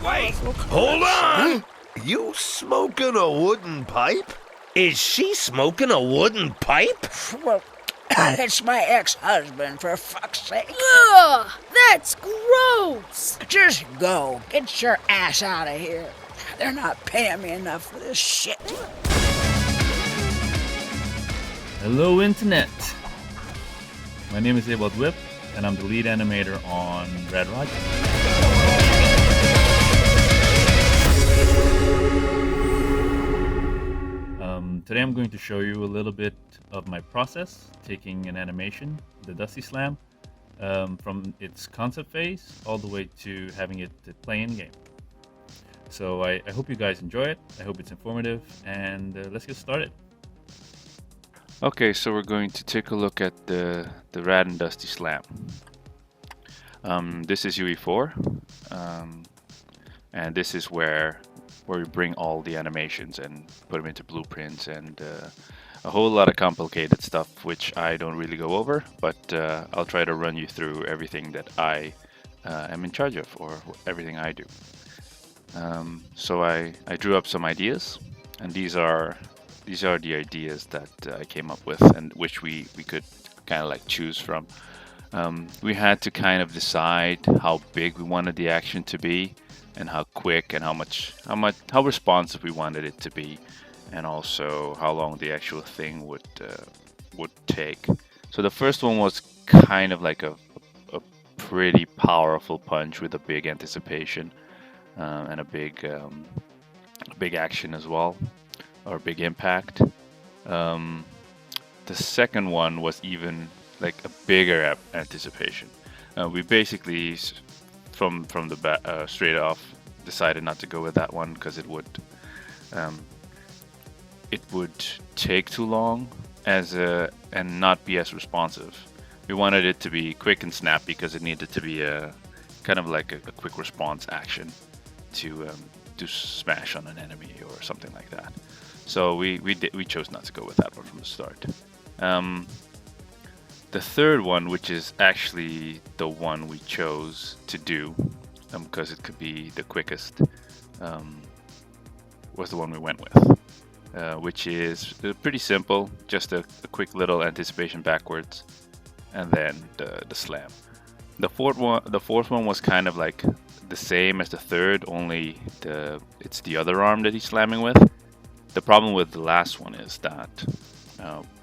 Wait! Hold on! You smoking a wooden pipe? Is she smoking a wooden pipe? Well, it's my ex-husband, for fuck's sake. Ugh, that's gross. Just go. Get your ass out of here. They're not paying me enough for this shit. Hello, Internet. My name is Ewald Wip, and I'm the lead animator on Rad Rodgers. Today I'm going to show you a little bit of my process, taking an animation, the Dusty Slam, from its concept phase all the way to having it play in game. So I hope you guys enjoy it, I hope it's informative, and let's get started. Okay, so we're going to take a look at the Rad and Dusty Slam. This is UE4, and this is where we bring all the animations and put them into blueprints and a whole lot of complicated stuff which I don't really go over, but I'll try to run you through everything that I am in charge of, or everything I do. So I drew up some ideas, and these are the ideas that I came up with, and which we could kind of like choose from. We had to kind of decide how big we wanted the action to be, and how quick and how responsive we wanted it to be, and also how long the actual thing would take. So the first one was kind of like a pretty powerful punch with a big anticipation and a big action as well, or big impact. The second one was even like a bigger anticipation. We basically from the straight off decided not to go with that one because it would take too long and not be as responsive. We wanted it to be quick and snappy because it needed to be a kind of like a quick response action to smash on an enemy or something like that. So we chose not to go with that one from the start. The third one, which is actually the one we chose to do because it could be the quickest, was the one we went with, which is pretty simple, just a quick little anticipation backwards, and then the slam. The fourth one was kind of like the same as the third, only it's the other arm that he's slamming with. The problem with the last one is that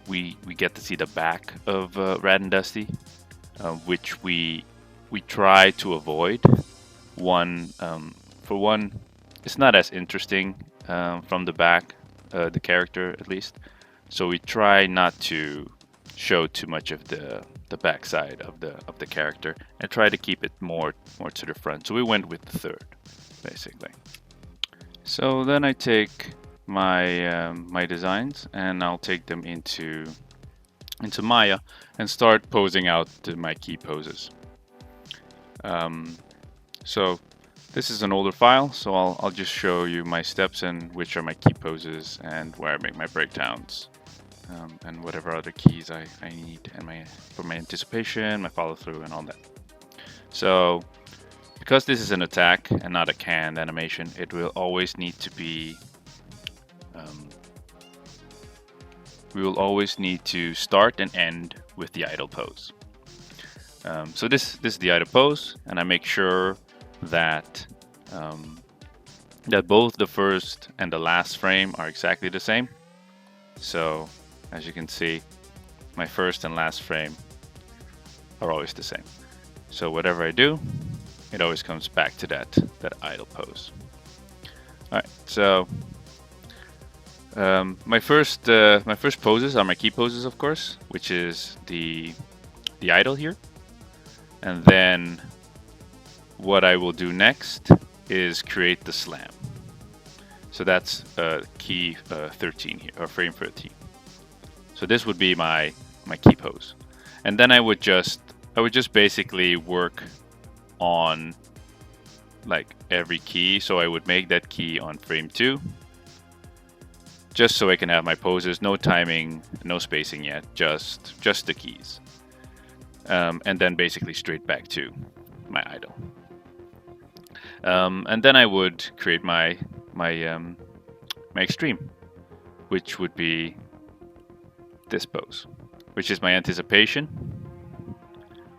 we get to see the back of Rad and Dusty, which we try to avoid. For one, it's not as interesting from the back, the character at least. So we try not to show too much of the backside of the character and try to keep it more to the front. So we went with the third, basically. So then I take my designs and I'll take them into Maya and start posing out my key poses. So this is an older file, so I'll just show you my steps and which are my key poses and where I make my breakdowns, and whatever other keys I need, and for my anticipation, my follow through, and all that. So because this is an attack and not a canned animation, it will always need to be we will always need to start and end with the idle pose. So this is the idle pose, and I make sure that that both the first and the last frame are exactly the same. So as you can see, my first and last frame are always the same. So whatever I do, it always comes back to that idle pose. All right, so my first poses are my key poses, of course, which is the idle here, and then what I will do next is create the slam. So that's key 13 here, or frame 13. So this would be my key pose, and then I would just basically work on like every key. So I would make that key on frame 2, just so I can have my poses, no timing, no spacing yet, just the keys, and then basically straight back to my idle. And then I would create my extreme, which would be this pose, which is my anticipation,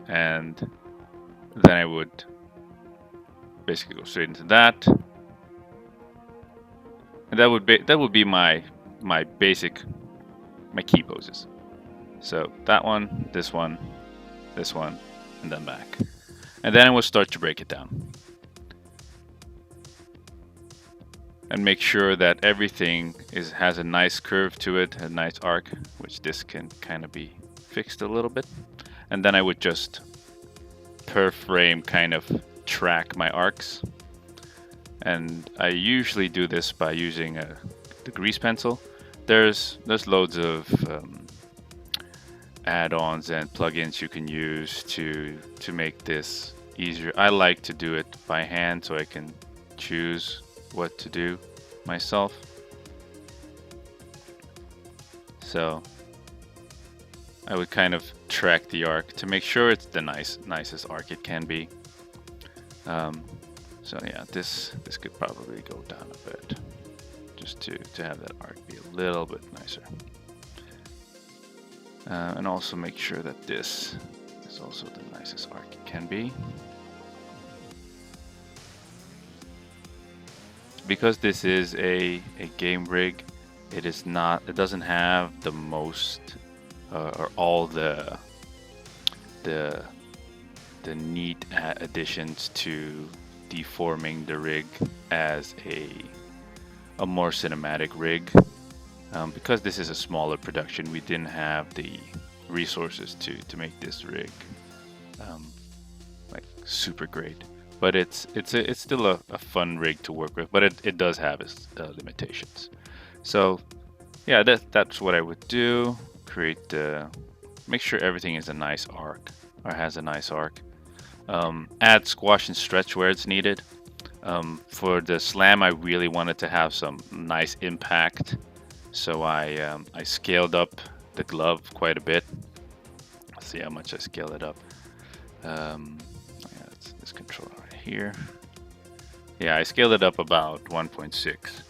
and then I would basically go straight into that, and that would be my basic, my key poses. So that one, this one, this one, and then back, and then I will start to break it down and make sure that everything has a nice curve to it, a nice arc, which this can kind of be fixed a little bit. And then I would just per frame kind of track my arcs. And I usually do this by using the grease pencil. There's loads of add-ons and plugins you can use to make this easier. I like to do it by hand so I can choose what to do myself. So I would kind of track the arc to make sure it's the nicest arc it can be. So yeah, this could probably go down a bit just to have that arc be a little bit nicer. And also make sure that this is also the nicest arc it can be. Because this is a game rig, it doesn't have the most or all the neat additions to deforming the rig as a more cinematic rig. Because this is a smaller production, we didn't have the resources to make this rig like super great. But it's still a fun rig to work with, but it does have its limitations. So yeah, that's what I would do. Make sure everything is a nice arc, or has a nice arc. Add squash and stretch where it's needed. For the slam, I really wanted to have some nice impact, so I scaled up the glove quite a bit. Let's see how much I scaled it up. Yeah, this controller right here. Yeah, I scaled it up about 1.6,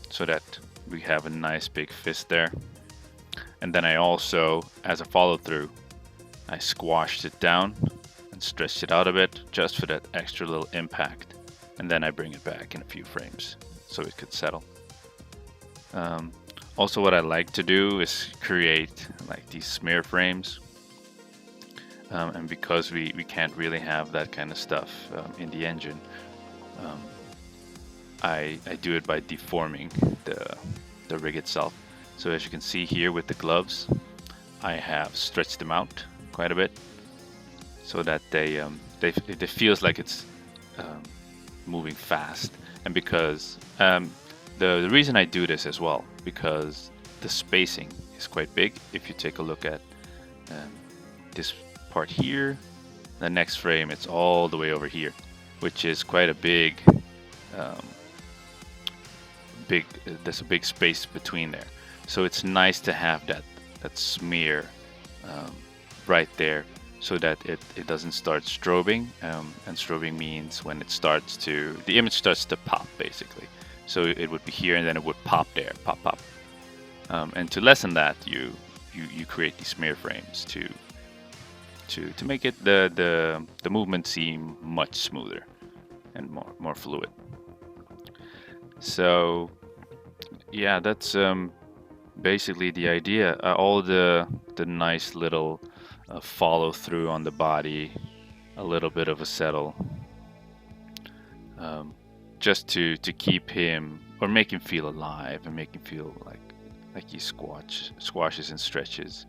so that we have a nice big fist there. And then I also, as a follow-through, I squashed it down and stretched it out a bit just for that extra little impact. And then I bring it back in a few frames so it could settle. Also, what I like to do is create like these smear frames. And because we can't really have that kind of stuff in the engine, I do it by deforming the rig itself. So as you can see here with the gloves, I have stretched them out quite a bit so that it feels like it's moving fast. And because the reason I do this as well, because the spacing is quite big. If you take a look at this part here, the next frame, it's all the way over here, which is quite a big there's a big space between there. So it's nice to have that smear right there, so that it doesn't start strobing. And strobing means when the image starts to pop, basically. So it would be here, and then it would pop there, pop. And to lessen that, you create these smear frames to make it the movement seem much smoother and more fluid. So yeah, that's basically the idea. All the nice little follow through on the body, a little bit of a settle, just to keep him, or make him feel alive and make him feel like he squashes and stretches.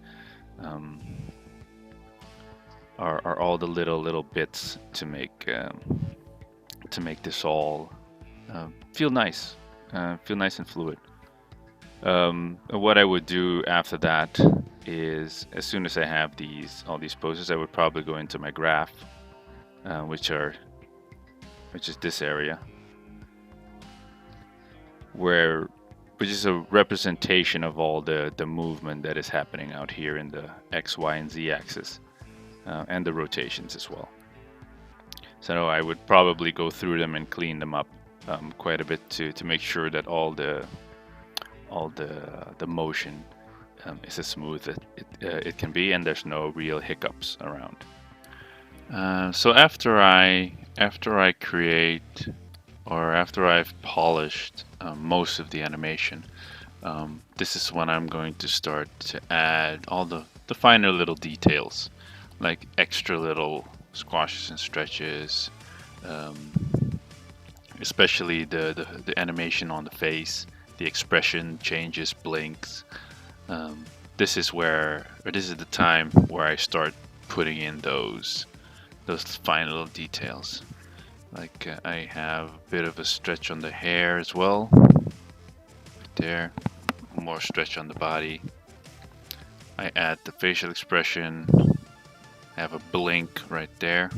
Are all the little bits to make this all feel nice and fluid. What I would do after that is, as soon as I have all these poses, I would probably go into my graph, which is this area, which is a representation of all the movement that is happening out here in the X, Y, and Z axis, and the rotations as well. So I would probably go through them and clean them up quite a bit to make sure that all the motion is as smooth as it can be, and there's no real hiccups around. So after I create, or after I've polished most of the animation, this is when I'm going to start to add all the finer little details, like extra little squashes and stretches, especially the animation on the face, the expression changes, blinks. This is the time where I start putting in those fine little details. Like I have a bit of a stretch on the hair as well, right there. More stretch on the body. I add the facial expression. I have a blink right there.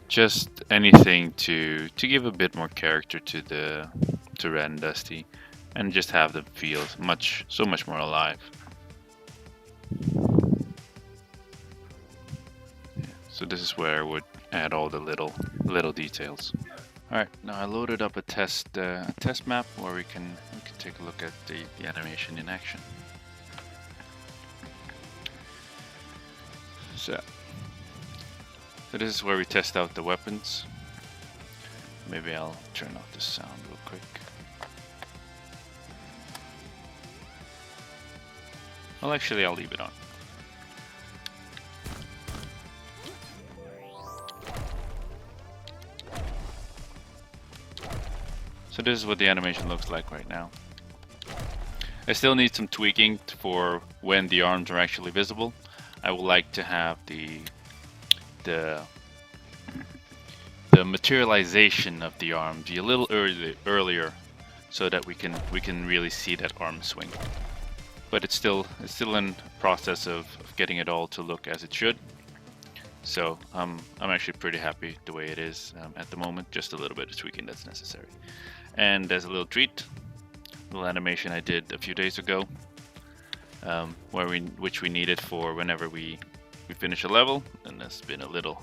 Just anything to give a bit more character to Red and Dusty, and just have them feel so much more alive. Yeah, so this is where I would add all the little details. All right, now I loaded up a test map where we can take a look at the animation in action. So this is where we test out the weapons. Maybe I'll turn off the sound real quick. Well, actually, I'll leave it on. So this is what the animation looks like right now. I still need some tweaking for when the arms are actually visible. I would like to have the materialization of the arm be a little earlier, so that we can really see that arm swing. But it's still in process of getting it all to look as it should. So I'm actually pretty happy the way it is at the moment. Just a little bit of tweaking that's necessary. And as a little treat, a little animation I did a few days ago, which we needed for whenever we finish a level, and there's been a little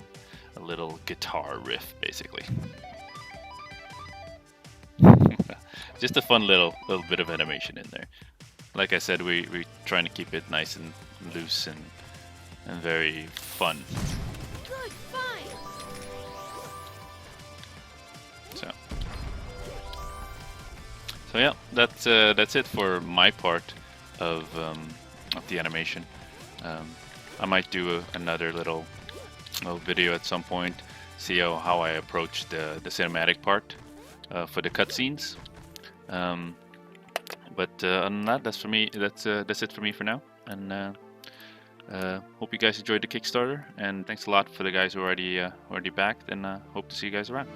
guitar riff basically. Just a fun little bit of animation in there. Like I said, we're trying to keep it nice and loose and very fun. Good, fine. So yeah, that's it for my part of the animation. I might do another little video at some point, see how I approach the cinematic part for the cutscenes. But other than that, that's for me. That's it for me for now. And hope you guys enjoyed the Kickstarter. And thanks a lot for the guys who already backed. And hope to see you guys around.